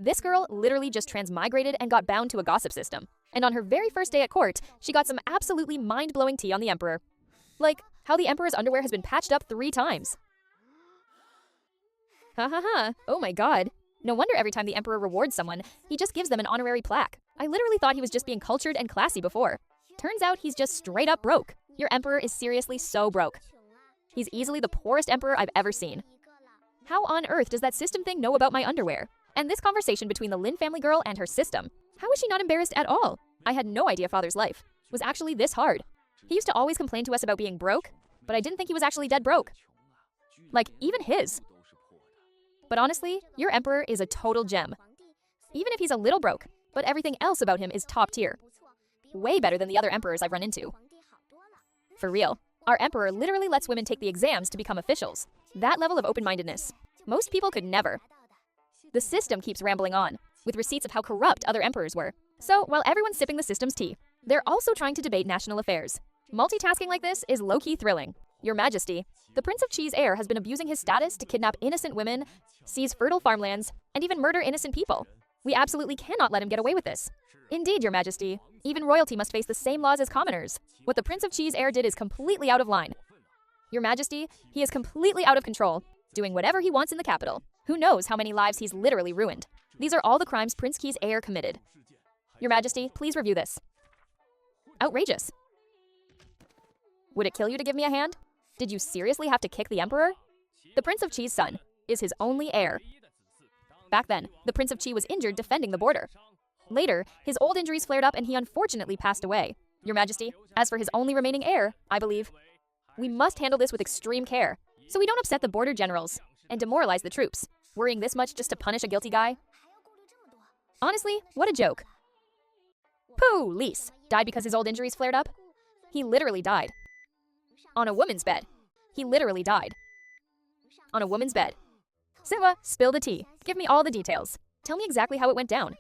This girl literally just transmigrated and got bound to a gossip system. And on her very first day at court, she got some absolutely mind-blowing tea on the emperor. Like, how the emperor's underwear has been patched up 3 times. Ha ha ha, oh my god. No wonder every time the emperor rewards someone, he just gives them an honorary plaque. I literally thought he was just being cultured and classy before. Turns out he's just straight up broke. Your emperor is seriously so broke. He's easily the poorest emperor I've ever seen. How on earth does that system thing know about my underwear? And this conversation between the Lin family girl and her system. How is she not embarrassed at all? I had no idea father's life was actually this hard. He used to always complain to us about being broke, but I didn't think he was actually dead broke. Like, even his. But honestly, your emperor is a total gem. Even if he's a little broke, but everything else about him is top tier. Way better than the other emperors I've run into. For real, our emperor literally lets women take the exams to become officials. That level of open-mindedness. Most people could never. The system keeps rambling on, with receipts of how corrupt other emperors were. So, while everyone's sipping the system's tea, they're also trying to debate national affairs. Multitasking like this is low-key thrilling. Your Majesty, the Prince of Qi's heir has been abusing his status to kidnap innocent women, seize fertile farmlands, and even murder innocent people. We absolutely cannot let him get away with this. Indeed, Your Majesty. Even royalty must face the same laws as commoners. What the Prince of Qi's heir did is completely out of line. Your Majesty, he is completely out of control, doing whatever he wants in the capital. Who knows how many lives he's literally ruined. These are all the crimes Prince Qi's heir committed. Your Majesty, please review this. Outrageous. Would it kill you to give me a hand? Did you seriously have to kick the emperor? The Prince of Qi's son is his only heir. Back then, the Prince of Qi was injured defending the border. Later, his old injuries flared up and he unfortunately passed away. Your Majesty, as for his only remaining heir, I believe, we must handle this with extreme care, so we don't upset the border generals and demoralize the troops, worrying this much just to punish a guilty guy. Honestly, what a joke. Police died because his old injuries flared up? He literally died. On a woman's bed. He literally died. On a woman's bed. Simba, spill the tea. Give me all the details. Tell me exactly how it went down.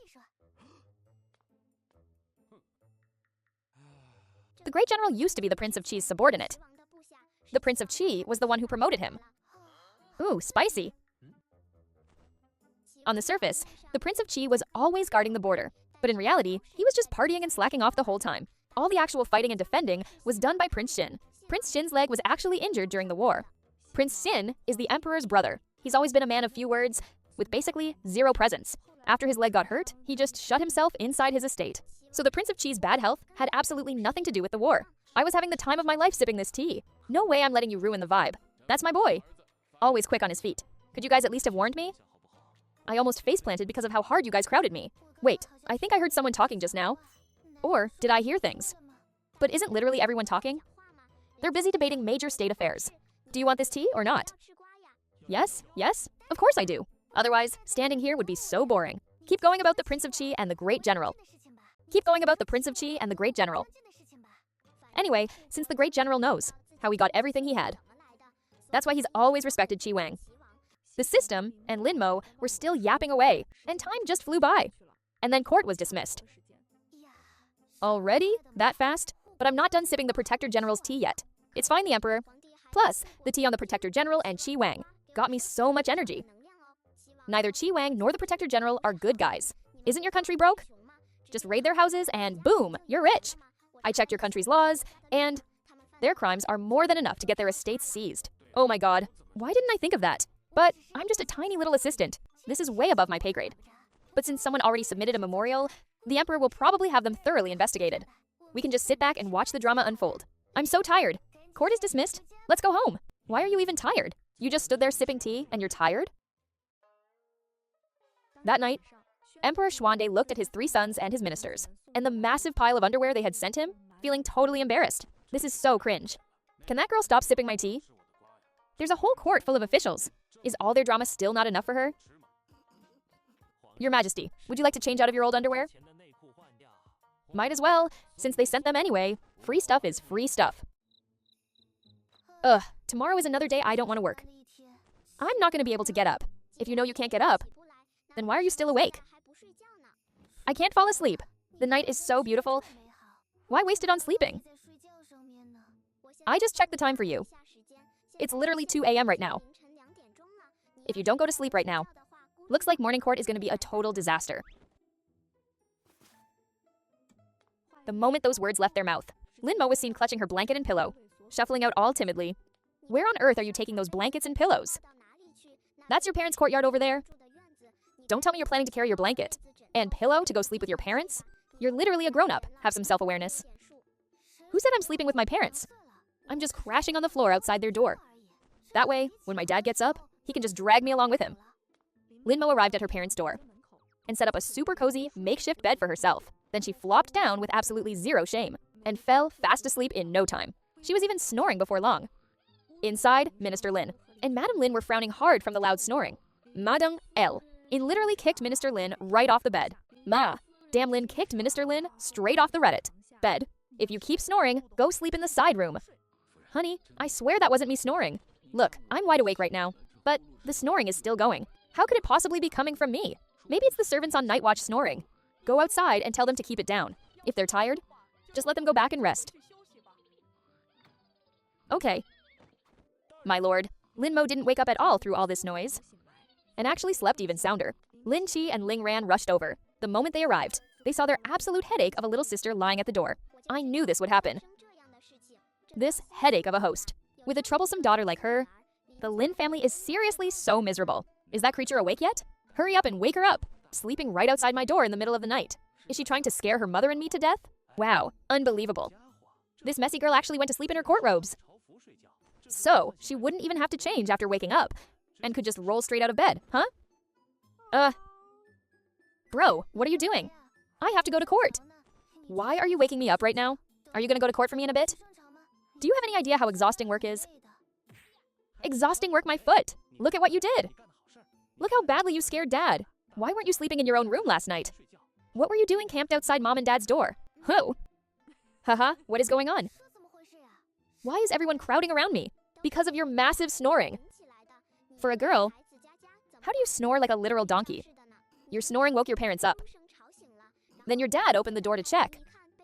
The great general used to be the Prince of Qi's subordinate. The Prince of Qi was the one who promoted him. Ooh, spicy. On the surface, the Prince of Qi was always guarding the border, but in reality, he was just partying and slacking off the whole time. All the actual fighting and defending was done by Prince Xin. Prince Xin's leg was actually injured during the war. Prince Xin is the emperor's brother. He's always been a man of few words, with basically zero presence. After his leg got hurt, he just shut himself inside his estate. So the Prince of Qi's bad health had absolutely nothing to do with the war. I was having the time of my life sipping this tea. No way I'm letting you ruin the vibe. That's my boy. Always quick on his feet. Could you guys at least have warned me? I almost face-planted because of how hard you guys crowded me. Wait, I think I heard someone talking just now. Or did I hear things? But isn't literally everyone talking? They're busy debating major state affairs. Do you want this tea or not? Yes, yes, of course I do. Otherwise, standing here would be so boring. Keep going about the Prince of Qi and the Great General. Keep going about the Prince of Qi and the Great General. Anyway, since the Great General knows how he got everything he had. That's why he's always respected Qi Wang. The system and Lin Mo were still yapping away, and time just flew by. And then court was dismissed. Already? That fast? But I'm not done sipping the Protector General's tea yet. It's fine, the Emperor. Plus, the tea on the Protector General and Qi Wang got me so much energy. Neither Qi Wang nor the Protector General are good guys. Isn't your country broke? Just raid their houses and boom, you're rich. I checked your country's laws, and their crimes are more than enough to get their estates seized. Oh my god, why didn't I think of that? But I'm just a tiny little assistant. This is way above my pay grade. But since someone already submitted a memorial, the Emperor will probably have them thoroughly investigated. We can just sit back and watch the drama unfold. I'm so tired. Court is dismissed. Let's go home. Why are you even tired? You just stood there sipping tea and you're tired? That night, Emperor Xuande looked at his 3 sons and his ministers, and the massive pile of underwear they had sent him, feeling totally embarrassed. This is so cringe. Can that girl stop sipping my tea? There's a whole court full of officials. Is all their drama still not enough for her? Your Majesty, would you like to change out of your old underwear? Might as well, since they sent them anyway. Free stuff is free stuff. Ugh, tomorrow is another day I don't want to work. I'm not going to be able to get up. If you know you can't get up, then why are you still awake? I can't fall asleep. The night is so beautiful. Why waste it on sleeping? I just checked the time for you. It's literally 2 a.m. right now. If you don't go to sleep right now, Looks like morning court is going to be a total disaster. The moment those words left their mouth, Lin Mo was seen clutching her blanket and pillow, shuffling out all timidly. Where on earth are you taking those blankets and pillows? That's your parents' courtyard over there? Don't tell me you're planning to carry your blanket and pillow to go sleep with your parents? You're literally a grown-up. Have some self-awareness. Who said I'm sleeping with my parents? I'm just crashing on the floor outside their door. That way, when my dad gets up, he can just drag me along with him. Lin Mo arrived at her parents' door and set up a super cozy makeshift bed for herself. Then she flopped down with absolutely zero shame and fell fast asleep in no time. She was even snoring before long. Inside, Minister Lin and Madame Lin were frowning hard from the loud snoring. Madame L literally kicked Minister Lin right off the bed. Damn Lin kicked Minister Lin straight off the Reddit bed. If you keep snoring, go sleep in the side room. Honey, I swear that wasn't me snoring. Look, I'm wide awake right now, but the snoring is still going. How could it possibly be coming from me? Maybe it's the servants on night watch snoring. Go outside and tell them to keep it down. If they're tired, just let them go back and rest. Okay. My lord, Lin Mo didn't wake up at all through all this noise, and actually slept even sounder. Lin Chi and Ling Ran rushed over. The moment they arrived, they saw their absolute headache of a little sister lying at the door. I knew this would happen. This headache of a host. With a troublesome daughter like her, the Lin family is seriously so miserable. Is that creature awake yet? Hurry up and wake her up. Sleeping right outside my door in the middle of the night. Is she trying to scare her mother and me to death? Wow, unbelievable. This messy girl actually went to sleep in her court robes. So, she wouldn't even have to change after waking up, and could just roll straight out of bed, huh? Bro, what are you doing? I have to go to court. Why are you waking me up right now? Are you gonna go to court for me in a bit? Do you have any idea how exhausting work is? Exhausting work, my foot. Look at what you did. Look how badly you scared Dad. Why weren't you sleeping in your own room last night? What were you doing camped outside Mom and Dad's door? Who? Haha, what is going on? Why is everyone crowding around me? Because of your massive snoring. For a girl, how do you snore like a literal donkey? Your snoring woke your parents up. Then your dad opened the door to check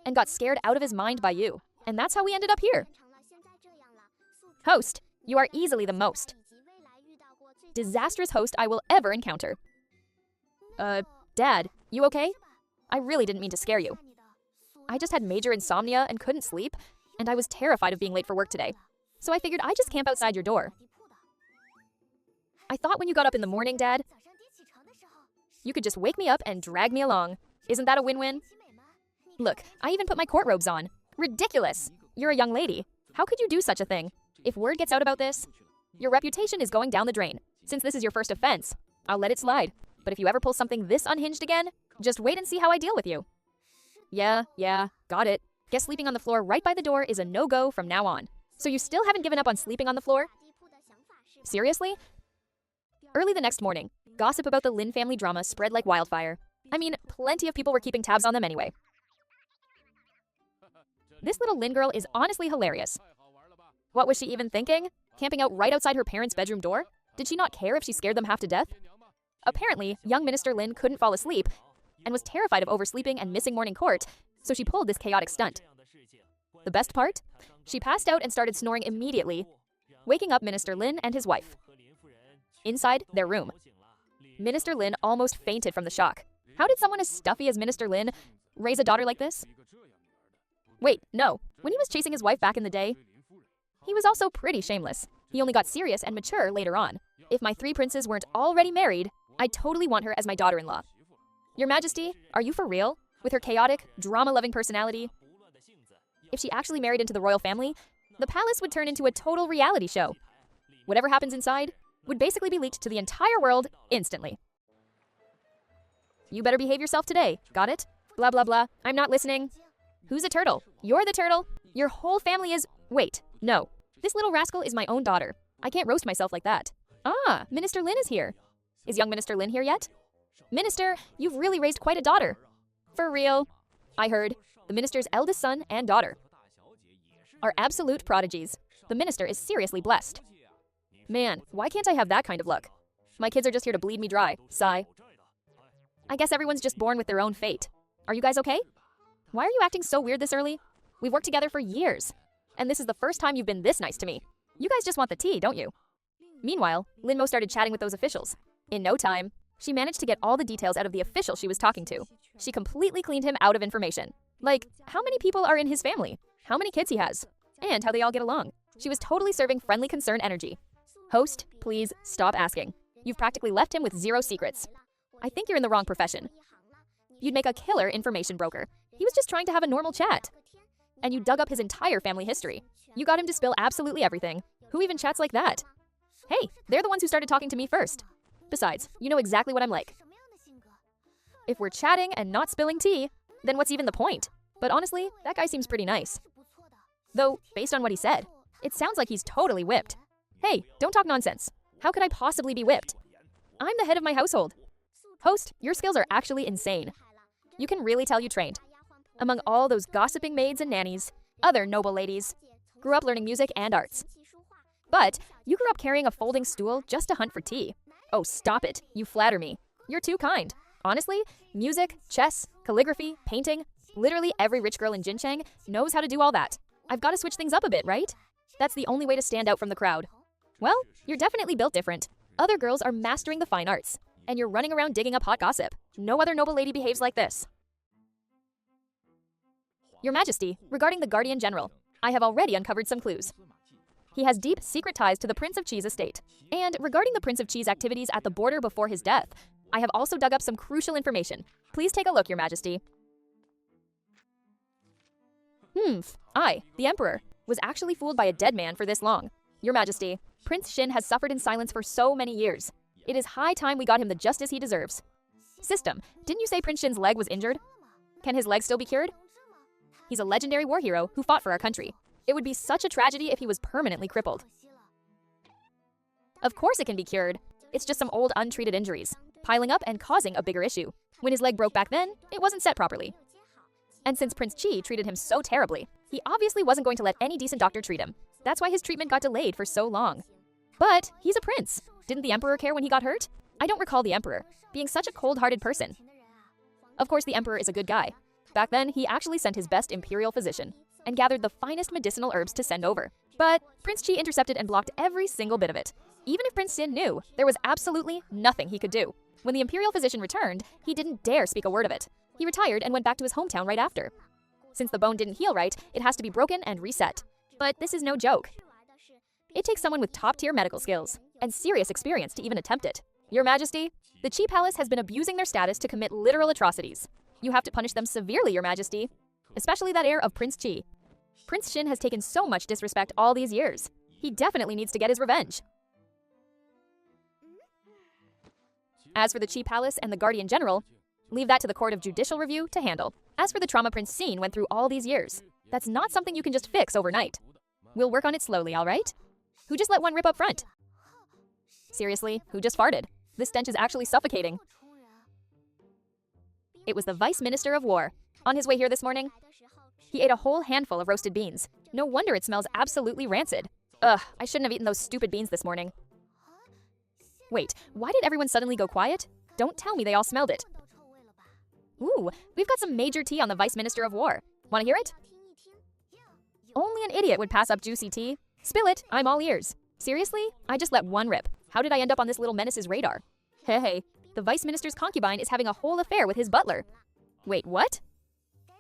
and got scared out of his mind by you. And that's how we ended up here. Host, you are easily the most disastrous host I will ever encounter. Dad, you okay? I really didn't mean to scare you. I just had major insomnia and couldn't sleep, and I was terrified of being late for work today. So I figured I'd just camp outside your door. I thought when you got up in the morning, Dad, you could just wake me up and drag me along. Isn't that a win-win? Look, I even put my court robes on. Ridiculous! You're a young lady. How could you do such a thing? If word gets out about this, your reputation is going down the drain. Since this is your first offense, I'll let it slide. But if you ever pull something this unhinged again, just wait and see how I deal with you. Yeah, got it. Guess sleeping on the floor right by the door is a no-go from now on. So you still haven't given up on sleeping on the floor? Seriously? Early the next morning, gossip about the Lin family drama spread like wildfire. I mean, plenty of people were keeping tabs on them anyway. This little Lin girl is honestly hilarious. What was she even thinking? Camping out right outside her parents' bedroom door? Did she not care if she scared them half to death? Apparently, young Minister Lin couldn't fall asleep and was terrified of oversleeping and missing morning court, so she pulled this chaotic stunt. The best part? She passed out and started snoring immediately, waking up Minister Lin and his wife. Inside their room, Minister Lin almost fainted from the shock. How did someone as stuffy as Minister Lin raise a daughter like this? Wait, no. When he was chasing his wife back in the day, he was also pretty shameless. He only got serious and mature later on. If my three princes weren't already married, I'd totally want her as my daughter-in-law. Your Majesty, are you for real? With her chaotic, drama-loving personality? If she actually married into the royal family, the palace would turn into a total reality show. Whatever happens inside would basically be leaked to the entire world instantly. You better behave yourself today, got it? Blah, blah, blah. I'm not listening. Who's a turtle? You're the turtle. Your whole family is... Wait, no. This little rascal is my own daughter. I can't roast myself like that. Ah, Minister Lin is here. Is young Minister Lin here yet? Minister, you've really raised quite a daughter. For real. I heard. The minister's eldest son and daughter are absolute prodigies. The minister is seriously blessed. Man, why can't I have that kind of luck? My kids are just here to bleed me dry. Sigh. I guess everyone's just born with their own fate. Are you guys okay? Why are you acting so weird this early? We've worked together for years, and this is the first time you've been this nice to me. You guys just want the tea, don't you? Meanwhile, Lin Mo started chatting with those officials. In no time, She managed to get all the details out of the official she was talking to. She completely cleaned him out of information. Like, how many people are in his family? How many kids he has? And how they all get along. She was totally serving friendly concern energy. Host, please stop asking. You've practically left him with zero secrets. I think you're in the wrong profession. You'd make a killer information broker. He was just trying to have a normal chat. And you dug up his entire family history. You got him to spill absolutely everything. Who even chats like that? Hey, they're the ones who started talking to me first. Besides, you know exactly what I'm like. If we're chatting and not spilling tea, then what's even the point? But honestly, that guy seems pretty nice. Though, based on what he said, it sounds like he's totally whipped. Hey, don't talk nonsense. How could I possibly be whipped? I'm the head of my household. Host, your skills are actually insane. You can really tell you trained. Among all those gossiping maids and nannies, other noble ladies, grew up learning music and arts. But you grew up carrying a folding stool just to hunt for tea. Oh, stop it. You flatter me. You're too kind. Honestly, music, chess, calligraphy, painting, literally every rich girl in Jincheng knows how to do all that. I've got to switch things up a bit, right? That's the only way to stand out from the crowd. Well, you're definitely built different. Other girls are mastering the fine arts, and you're running around digging up hot gossip. No other noble lady behaves like this. Your Majesty, regarding the Guardian General, I have already uncovered some clues. He has deep, secret ties to the Prince of Qi's estate. And regarding the Prince of Qi's activities at the border before his death, I have also dug up some crucial information. Please take a look, Your Majesty. I, the Emperor, was actually fooled by a dead man for this long. Your Majesty, Prince Xin has suffered in silence for so many years. It is high time we got him the justice he deserves. System, didn't you say Prince Xin's leg was injured? Can his leg still be cured? He's a legendary war hero who fought for our country. It would be such a tragedy if he was permanently crippled. Of course it can be cured. It's just some old untreated injuries, piling up and causing a bigger issue. When his leg broke back then, it wasn't set properly. And since Prince Qi treated him so terribly, he obviously wasn't going to let any decent doctor treat him. That's why his treatment got delayed for so long. But he's a prince. Didn't the Emperor care when he got hurt? I don't recall the Emperor being such a cold-hearted person. Of course, the Emperor is a good guy. Back then, he actually sent his best imperial physician and gathered the finest medicinal herbs to send over. But Prince Qi intercepted and blocked every single bit of it. Even if Prince Xin knew, there was absolutely nothing he could do. When the imperial physician returned, he didn't dare speak a word of it. He retired and went back to his hometown right after. Since the bone didn't heal right, it has to be broken and reset. But this is no joke. It takes someone with top-tier medical skills and serious experience to even attempt it. Your Majesty, the Qi Palace has been abusing their status to commit literal atrocities. You have to punish them severely, Your Majesty. Especially that heir of Prince Qi. Prince Xin has taken so much disrespect all these years. He definitely needs to get his revenge. As for the Qi Palace and the Guardian General, leave that to the Court of Judicial Review to handle. As for the trauma Prince Xin went through all these years, that's not something you can just fix overnight. We'll work on it slowly, all right? Who just let one rip up front? Seriously, who just farted? This stench is actually suffocating. It was the Vice Minister of War. On his way here this morning, he ate a whole handful of roasted beans. No wonder it smells absolutely rancid. Ugh, I shouldn't have eaten those stupid beans this morning. Wait, why did everyone suddenly go quiet? Don't tell me they all smelled it. Ooh, we've got some major tea on the Vice Minister of War. Want to hear it? Only an idiot would pass up juicy tea. Spill it, I'm all ears. Seriously? I just let one rip. How did I end up on this little menace's radar? Hey, the Vice Minister's concubine is having a whole affair with his butler. Wait, what?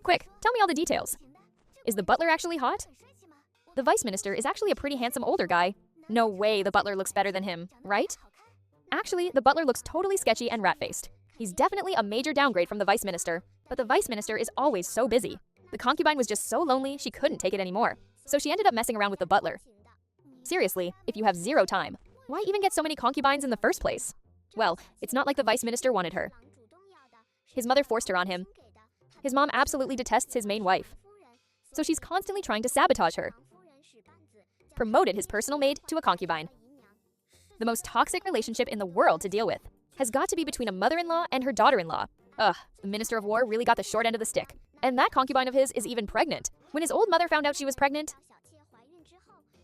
Quick, tell me all the details. Is the butler actually hot? The Vice Minister is actually a pretty handsome older guy. No way the butler looks better than him, right? Actually, the butler looks totally sketchy and rat-faced. He's definitely a major downgrade from the Vice Minister, but the Vice Minister is always so busy. The concubine was just so lonely she couldn't take it anymore, so she ended up messing around with the butler. Seriously, if you have zero time, why even get so many concubines in the first place? Well, it's not like the Vice Minister wanted her. His mother forced her on him. His mom absolutely detests his main wife, so she's constantly trying to sabotage her. Promoted his personal maid to a concubine. The most toxic relationship in the world to deal with has got to be between a mother-in-law and her daughter-in-law. Ugh, the Minister of War really got the short end of the stick. And that concubine of his is even pregnant. When his old mother found out she was pregnant,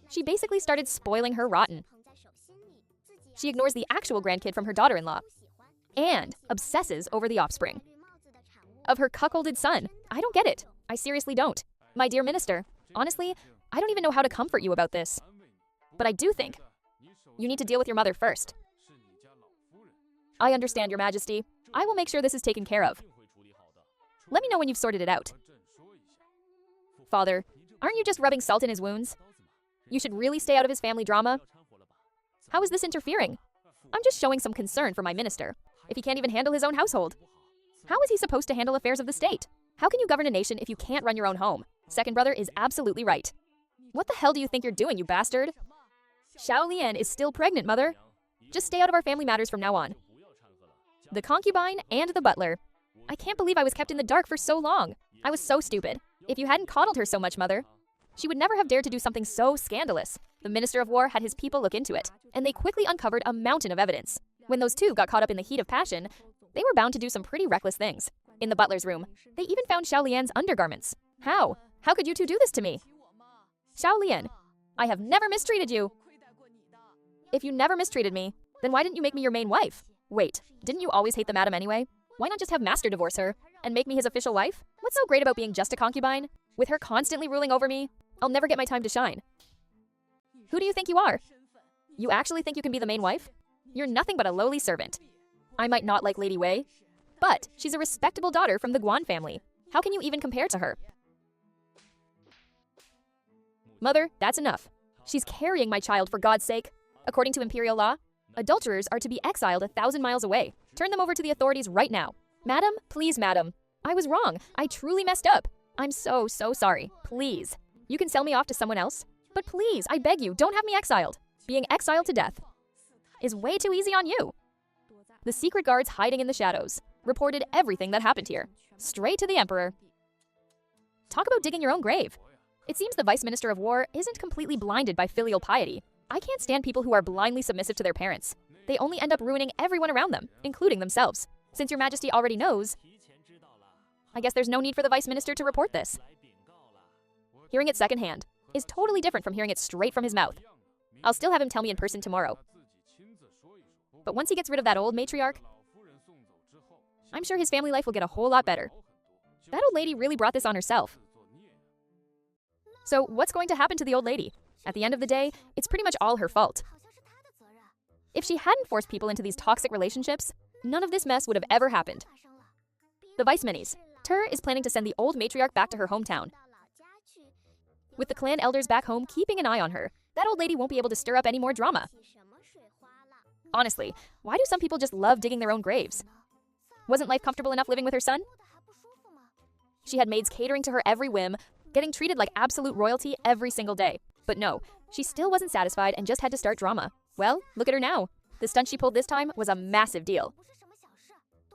she basically started spoiling her rotten. She ignores the actual grandkid from her daughter-in-law and obsesses over the offspring of her cuckolded son. I don't get it. I seriously don't. My dear minister, honestly, I don't even know how to comfort you about this. But I do think you need to deal with your mother first. I understand, Your Majesty. I will make sure this is taken care of. Let me know when you've sorted it out. Father, aren't you just rubbing salt in his wounds? You should really stay out of his family drama. How is this interfering? I'm just showing some concern for my minister. If he can't even handle his own household, how is he supposed to handle affairs of the state? How can you govern a nation if you can't run your own home? Second brother is absolutely right. What the hell do you think you're doing, you bastard? Xiao Lian is still pregnant, mother. Just stay out of our family matters from now on. The concubine and the butler. I can't believe I was kept in the dark for so long. I was so stupid. If you hadn't coddled her so much, mother, she would never have dared to do something so scandalous. The Minister of War had his people look into it, and they quickly uncovered a mountain of evidence. When those two got caught up in the heat of passion, they were bound to do some pretty reckless things. In the butler's room, they even found Xiao Lian's undergarments. How? How could you two do this to me? Xiao Lian, I have never mistreated you. If you never mistreated me, then why didn't you make me your main wife? Wait, didn't you always hate the madam anyway? Why not just have Master divorce her and make me his official wife? What's so great about being just a concubine? With her constantly ruling over me, I'll never get my time to shine. Who do you think you are? You actually think you can be the main wife? You're nothing but a lowly servant. I might not like Lady Wei, but she's a respectable daughter from the Guan family. How can you even compare to her? Mother, that's enough. She's carrying my child, for God's sake. According to imperial law, adulterers are to be exiled 1,000 miles away. Turn them over to the authorities right now. Madam, please, madam. I was wrong. I truly messed up. I'm so sorry. Please. You can sell me off to someone else, but please, I beg you, don't have me exiled. Being exiled to death is way too easy on you. The secret guards hiding in the shadows reported everything that happened here, straight to the Emperor. Talk about digging your own grave. It seems the Vice Minister of War isn't completely blinded by filial piety. I can't stand people who are blindly submissive to their parents. They only end up ruining everyone around them, including themselves. Since Your Majesty already knows, I guess there's no need for the Vice Minister to report this. Hearing it secondhand is totally different from hearing it straight from his mouth. I'll still have him tell me in person tomorrow. But once he gets rid of that old matriarch, I'm sure his family life will get a whole lot better. That old lady really brought this on herself. So what's going to happen to the old lady? At the end of the day, it's pretty much all her fault. If she hadn't forced people into these toxic relationships, none of this mess would have ever happened. The Vice Minis. Tur is planning to send the old matriarch back to her hometown. With the clan elders back home keeping an eye on her, that old lady won't be able to stir up any more drama. Honestly, why do some people just love digging their own graves? Wasn't life comfortable enough living with her son? She had maids catering to her every whim, getting treated like absolute royalty every single day. But no, she still wasn't satisfied and just had to start drama. Well, look at her now. The stunt she pulled this time was a massive deal.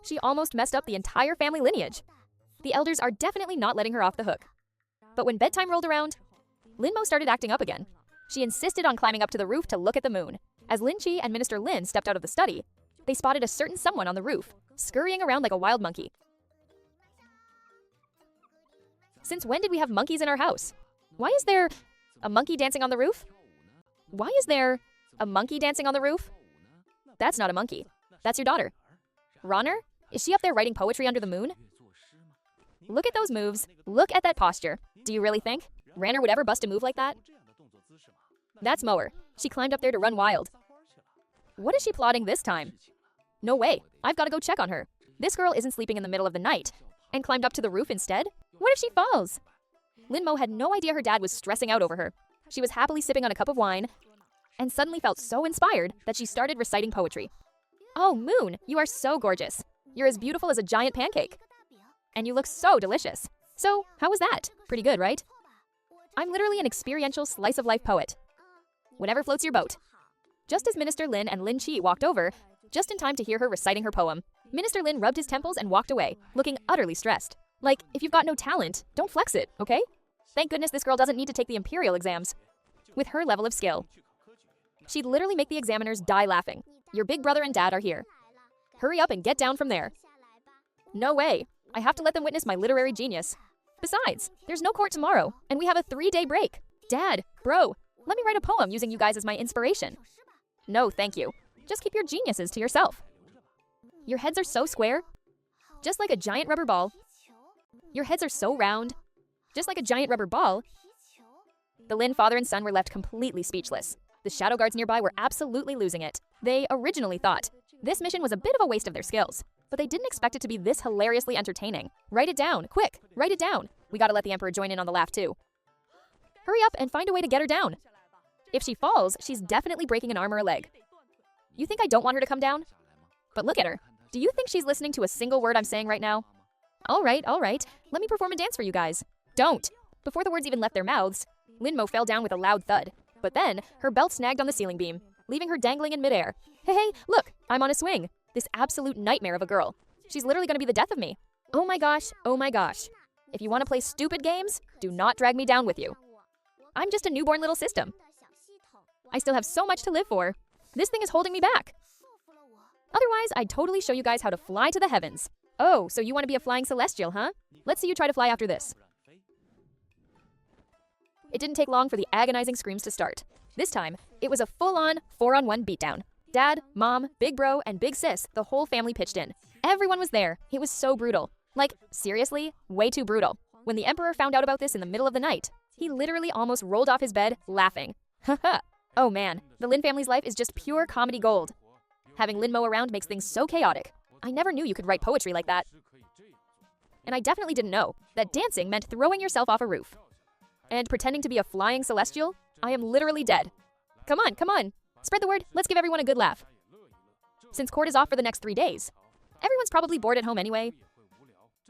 She almost messed up the entire family lineage. The elders are definitely not letting her off the hook. But when bedtime rolled around, Lin Mo started acting up again. She insisted on climbing up to the roof to look at the moon. As Lin Chi and Minister Lin stepped out of the study, they spotted a certain someone on the roof, scurrying around like a wild monkey. Since when did we have monkeys in our house? Why is there a monkey dancing on the roof? Why is there a monkey dancing on the roof? That's not a monkey. That's your daughter. Ronner? Is she up there writing poetry under the moon? Look at those moves. Look at that posture. Do you really think Ranner would ever bust a move like that? That's Mower. She climbed up there to run wild. What is she plotting this time? No way. I've got to go check on her. This girl isn't sleeping in the middle of the night and climbed up to the roof instead? What if she falls? Lin Mo had no idea her dad was stressing out over her. She was happily sipping on a cup of wine and suddenly felt so inspired that she started reciting poetry. Oh, Moon, you are so gorgeous. You're as beautiful as a giant pancake. And you look so delicious. So, how was that? Pretty good, right? I'm literally an experiential slice-of-life poet. Whatever floats your boat. Just as Minister Lin and Lin Chi walked over, just in time to hear her reciting her poem, Minister Lin rubbed his temples and walked away, looking utterly stressed. Like, if you've got no talent, don't flex it, okay? Thank goodness this girl doesn't need to take the imperial exams. With her level of skill, she'd literally make the examiners die laughing. Your big brother and dad are here. Hurry up and get down from there. No way. I have to let them witness my literary genius. Besides, there's no court tomorrow, and we have a 3-day break. Dad, bro, let me write a poem using you guys as my inspiration. No, thank you. Just keep your geniuses to yourself. Your heads are so square, just like a giant rubber ball. Your heads are so round, just like a giant rubber ball. The Lin father and son were left completely speechless. The shadow guards nearby were absolutely losing it. They originally thought This mission was a bit of a waste of their skills, but they didn't expect it to be this hilariously entertaining. Write it down, quick, write it down. We gotta let the Emperor join in on the laugh too. Hurry up and find a way to get her down. If she falls, she's definitely breaking an arm or a leg. You think I don't want her to come down? But look at her. Do you think she's listening to a single word I'm saying right now? All right, let me perform a dance for you guys. Don't. Before the words even left their mouths, Lin Mo fell down with a loud thud. But then, her belt snagged on the ceiling beam, leaving her dangling in midair. Hey, look, I'm on a swing. This absolute nightmare of a girl. She's literally gonna be the death of me. Oh my gosh. If you want to play stupid games, do not drag me down with you. I'm just a newborn little system. I still have so much to live for. This thing is holding me back. Otherwise, I'd totally show you guys how to fly to the heavens. Oh, so you want to be a flying celestial, huh? Let's see you try to fly after this. It didn't take long for the agonizing screams to start. This time, it was a full-on 4-on-1 beatdown. Dad, mom, big bro, and big sis, the whole family pitched in. Everyone was there. It was so brutal. Like, seriously, way too brutal. When the Emperor found out about this in the middle of the night, he literally almost rolled off his bed, laughing. Haha. Oh man, the Lin family's life is just pure comedy gold. Having Lin Mo around makes things so chaotic. I never knew you could write poetry like that. And I definitely didn't know that dancing meant throwing yourself off a roof. And pretending to be a flying celestial, I am literally dead. Come on. Spread the word, let's give everyone a good laugh. Since court is off for the next 3 days, everyone's probably bored at home anyway.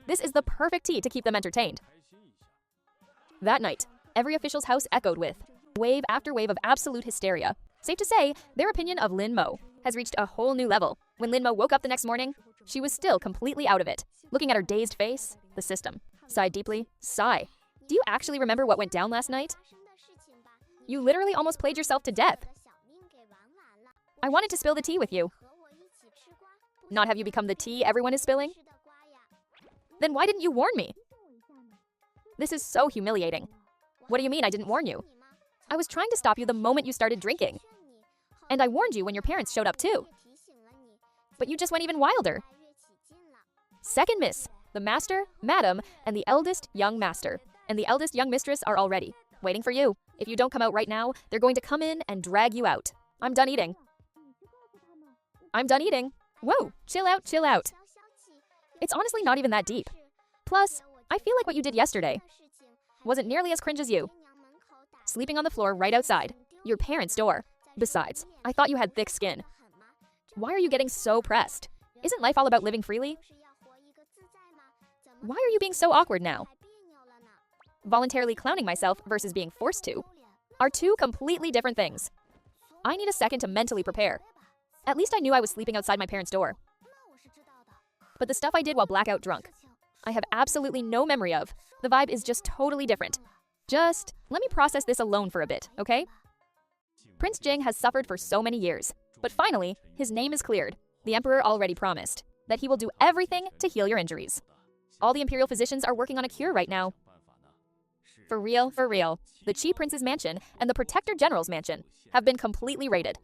This is the perfect tea to keep them entertained. That night, every official's house echoed with wave after wave of absolute hysteria. Safe to say, their opinion of Lin Mo has reached a whole new level. When Lin Mo woke up the next morning, she was still completely out of it. Looking at her dazed face, the system sighed deeply. Sigh. Do you actually remember what went down last night? You literally almost played yourself to death. I wanted to spill the tea with you. Not have you become the tea everyone is spilling? Then why didn't you warn me? This is so humiliating. What do you mean I didn't warn you? I was trying to stop you the moment you started drinking. And I warned you when your parents showed up too. But you just went even wilder. Second miss, the master, madam, and the eldest young master, and the eldest young mistress are all ready, waiting for you. If you don't come out right now, they're going to come in and drag you out. I'm done eating. Whoa, chill out. It's honestly not even that deep. Plus, I feel like what you did yesterday wasn't nearly as cringe as you. Sleeping on the floor right outside your parents' door. Besides, I thought you had thick skin. Why are you getting so pressed? Isn't life all about living freely? Why are you being so awkward now? Voluntarily clowning myself versus being forced to are two completely different things. I need a second to mentally prepare. At least I knew I was sleeping outside my parents' door. But the stuff I did while blackout drunk, I have absolutely no memory of. The vibe is just totally different. Just let me process this alone for a bit, okay? Prince Jing has suffered for so many years, but finally, his name is cleared. The Emperor already promised that he will do everything to heal your injuries. All the imperial physicians are working on a cure right now. For real, the Chi Prince's mansion and the Protector General's mansion have been completely raided.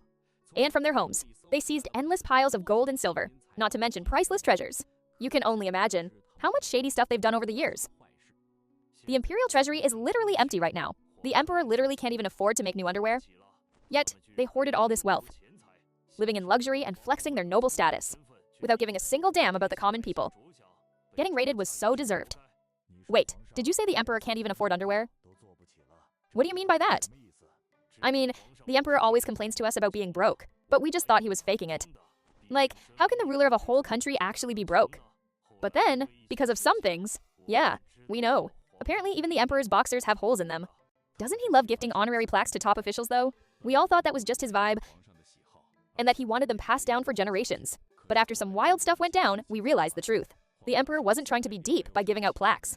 And from their homes, they seized endless piles of gold and silver, not to mention priceless treasures. You can only imagine how much shady stuff they've done over the years. The imperial treasury is literally empty right now. The Emperor literally can't even afford to make new underwear. Yet, they hoarded all this wealth, living in luxury and flexing their noble status, without giving a single damn about the common people. Getting raided was so deserved. Wait, did you say the Emperor can't even afford underwear? What do you mean by that? I mean, the Emperor always complains to us about being broke, but we just thought he was faking it. Like, how can the ruler of a whole country actually be broke? But then, because of some things, yeah, we know. Apparently even the Emperor's boxers have holes in them. Doesn't he love gifting honorary plaques to top officials though? We all thought that was just his vibe, and that he wanted them passed down for generations. But after some wild stuff went down, we realized the truth. The Emperor wasn't trying to be deep by giving out plaques.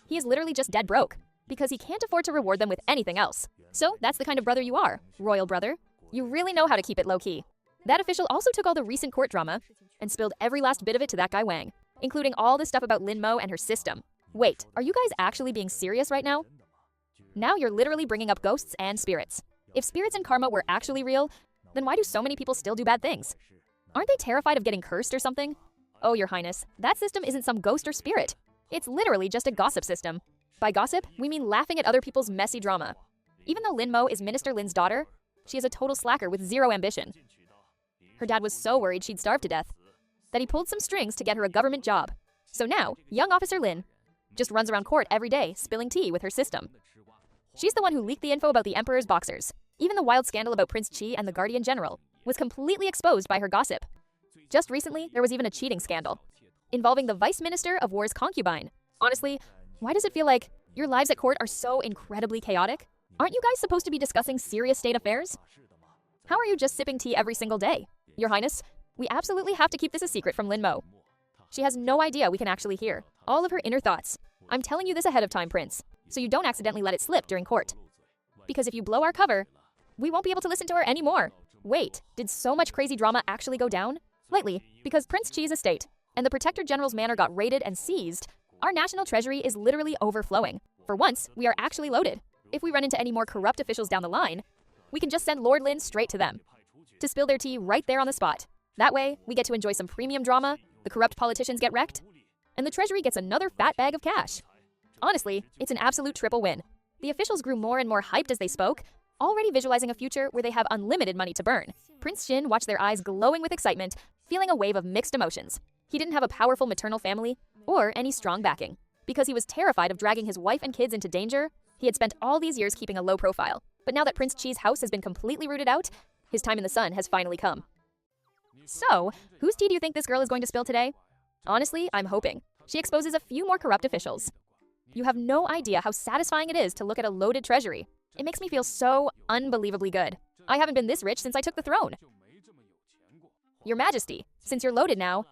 He is literally just dead broke, because he can't afford to reward them with anything else. So that's the kind of brother you are, royal brother. You really know how to keep it low-key. That official also took all the recent court drama and spilled every last bit of it to that guy Wang, including all the stuff about Lin Mo and her system. Wait, are you guys actually being serious right now? Now you're literally bringing up ghosts and spirits. If spirits and karma were actually real, then why do so many people still do bad things? Aren't they terrified of getting cursed or something? Oh, Your Highness, that system isn't some ghost or spirit. It's literally just a gossip system. By gossip, we mean laughing at other people's messy drama. Even though Lin Mo is Minister Lin's daughter, she is a total slacker with zero ambition. Her dad was so worried she'd starve to death that he pulled some strings to get her a government job. So now, young Officer Lin just runs around court every day spilling tea with her system. She's the one who leaked the info about the Emperor's boxers. Even the wild scandal about Prince Chi and the Guardian General was completely exposed by her gossip. Just recently, there was even a cheating scandal involving the Vice Minister of War's concubine. Honestly, why does it feel like your lives at court are so incredibly chaotic? Aren't you guys supposed to be discussing serious state affairs? How are you just sipping tea every single day? Your Highness, we absolutely have to keep this a secret from Lin Mo. She has no idea we can actually hear all of her inner thoughts. I'm telling you this ahead of time, Prince, so you don't accidentally let it slip during court. Because if you blow our cover, we won't be able to listen to her anymore. Wait, did so much crazy drama actually go down? Lately, because Prince Chi's estate and the Protector General's manor got raided and seized, our national treasury is literally overflowing. For once, we are actually loaded. If we run into any more corrupt officials down the line, we can just send Lord Lin straight to them to spill their tea right there on the spot. That way, we get to enjoy some premium drama, the corrupt politicians get wrecked, and the treasury gets another fat bag of cash. Honestly, it's an absolute triple win. The officials grew more and more hyped as they spoke, already visualizing a future where they have unlimited money to burn. Prince Xin watched their eyes glowing with excitement, feeling a wave of mixed emotions. He didn't have a powerful maternal family or any strong backing. Because he was terrified of dragging his wife and kids into danger, he had spent all these years keeping a low profile. But now that Prince Chi's house has been completely rooted out, his time in the sun has finally come. So, whose tea do you think this girl is going to spill today? Honestly, I'm hoping she exposes a few more corrupt officials. You have no idea how satisfying it is to look at a loaded treasury. It makes me feel so unbelievably good. I haven't been this rich since I took the throne. Your Majesty, since you're loaded now,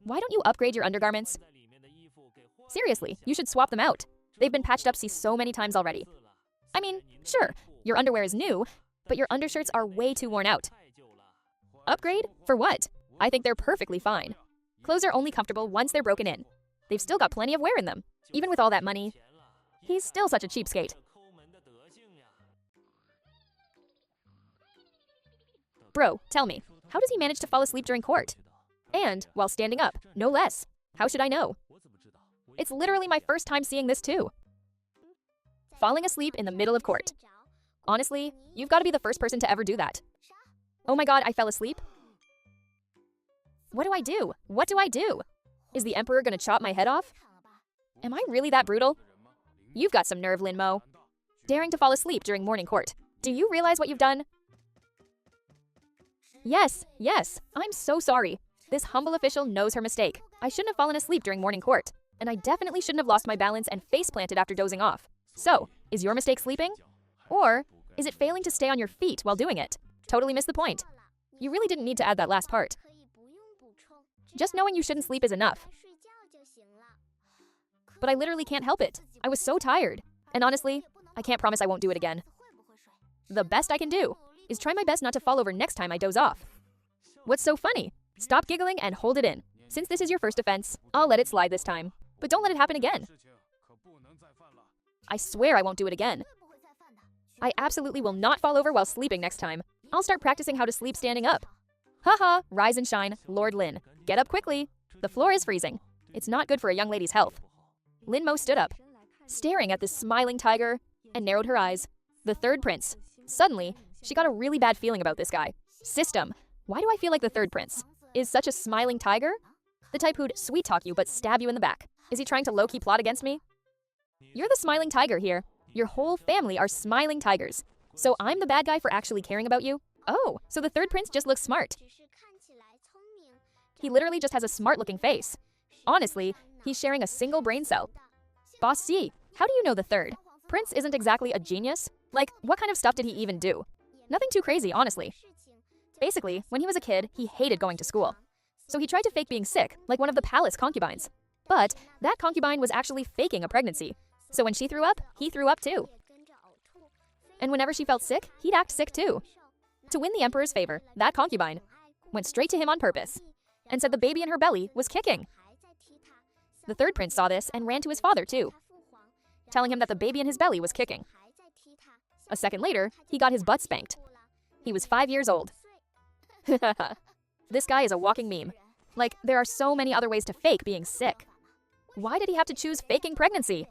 why don't you upgrade your undergarments? Seriously, you should swap them out. They've been patched up so many times already. I mean, sure, your underwear is new, but your undershirts are way too worn out. Upgrade? For what? I think they're perfectly fine. Clothes are only comfortable once they're broken in. They've still got plenty of wear in them. Even with all that money, he's still such a cheapskate. Bro, tell me, how does he manage to fall asleep during court? And while standing up, no less. How should I know? It's literally my first time seeing this too. Falling asleep in the middle of court. Honestly, you've got to be the first person to ever do that. Oh my god, I fell asleep? What do I do? What do I do? Is the Emperor gonna chop my head off? Am I really that brutal? You've got some nerve, Lin Mo. Daring to fall asleep during morning court. Do you realize what you've done? Yes, I'm so sorry. This humble official knows her mistake. I shouldn't have fallen asleep during morning court. And I definitely shouldn't have lost my balance and face planted after dozing off. So, is your mistake sleeping? Or is it failing to stay on your feet while doing it? Totally missed the point. You really didn't need to add that last part. Just knowing you shouldn't sleep is enough. But I literally can't help it. I was so tired. And honestly, I can't promise I won't do it again. The best I can do is try my best not to fall over next time I doze off. What's so funny? Stop giggling and hold it in. Since this is your first offense, I'll let it slide this time. But don't let it happen again. I swear I won't do it again. I absolutely will not fall over while sleeping next time. I'll start practicing how to sleep standing up. Haha, rise and shine, Lord Lin. Get up quickly. The floor is freezing. It's not good for a young lady's health. Lin Mo stood up, staring at this smiling tiger, and narrowed her eyes. The third prince. Suddenly, she got a really bad feeling about this guy. System. Why do I feel like the third prince is such a smiling tiger? The type who'd sweet-talk you but stab you in the back. Is he trying to low-key plot against me? You're the smiling tiger here. Your whole family are smiling tigers. So I'm the bad guy for actually caring about you? Oh, so the third prince just looks smart. He literally just has a smart-looking face. Honestly, he's sharing a single brain cell. Boss C, how do you know the third? Prince isn't exactly a genius. Like, what kind of stuff did he even do? Nothing too crazy, honestly. Basically, when he was a kid, he hated going to school. So he tried to fake being sick, like one of the palace concubines. But that concubine was actually faking a pregnancy. So when she threw up, he threw up too. And whenever she felt sick, he'd act sick too. To win the Emperor's favor, that concubine went straight to him on purpose and said the baby in her belly was kicking. The third prince saw this and ran to his father too, telling him that the baby in his belly was kicking. A second later, he got his butt spanked. He was 5 years old. This guy is a walking meme. Like, there are so many other ways to fake being sick. Why did he have to choose faking pregnancy?